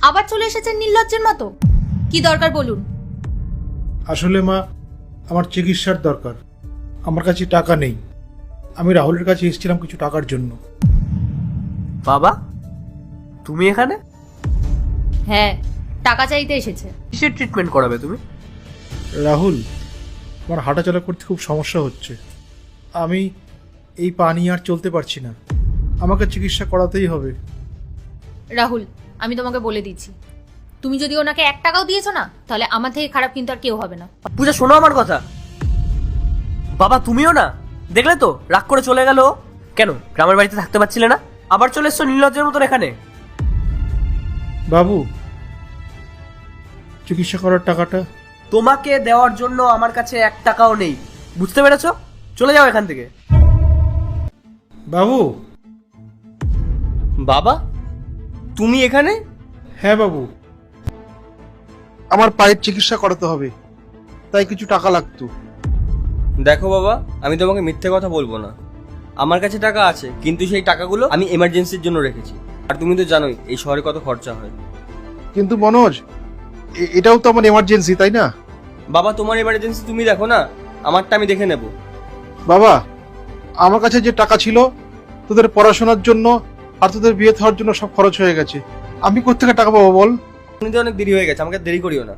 আবার চলে এসেছেন নির্লজ্জের মতো। কি দরকার বলুন। আসলে মা, আমার চিকিৎসার দরকার। আমার কাছে টাকা নেই। আমি রাহুলের কাছে এসেছিলাম কিছু টাকার জন্য। বাবা, তুমি এখানে হ্যাঁ, টাকা চাইতে এসেছে। কিসের ট্রিটমেন্ট করাবে তুমি? রাহুল, আমার হাঁটাচলা করতে খুব সমস্যা হচ্ছে। আমি এই পা নিয়ে আর চলতে পারছি না। আমাকে চিকিৎসা করাতেই হবে। রাহুল, আমি তোমাকে বলে দিচ্ছি, তুমি যদি ওনাকে 1 টাকাও দিয়েছো না, তাহলে আমার থেকে খারাপ কিন্তু আর কেউ হবে না। পূজা, শোনো আমার কথা। বাবা, তুমিও না, দেখলে তো রাগ করে চলে গেল। কেন গ্রামের বাড়িতে থাকতে পারছিলে না? আবার চলে এসছো নির্লজ্জের মতন এখানে। বাবু, চিকিৎসা করার টাকাটা। তোমাকে দেওয়ার জন্য আমার কাছে 1 টাকাও নেই, বুঝতে পেরেছো? চলে যাও এখান থেকে। বাবু। বাবা, তুমি এখানে? হ্যাঁ বাবু, আমার পায়ের চিকিৎসা করাতে হবে, তাই কিছু টাকা লাগতো। দেখো বাবা, আমি তোমাকে মিথ্যে কথা বলবো না। আমার কাছে টাকা আছে, কিন্তু সেই টাকাগুলো আমি এমার্জেন্সির জন্য রেখেছি। আর তুমি তো জানোই এই শহরে কত খরচা হয়। কিন্তু মনোজ, এটাও তো আমার এমার্জেন্সি, তাই না? বাবা, তোমার এমার্জেন্সি তুমি দেখো না, আমারটা আমি দেখে নেব। বাবা, আমার কাছে যে টাকা ছিল তোদের পড়াশোনার জন্য আর তোদের বিয়ে হওয়ার জন্য সব খরচ হয়ে গেছে। আমি কোত্থেকে টাকা পাবো বল? এমনিতে অনেক দেরি হয়ে গেছে, আমাকে দেরি করিও না।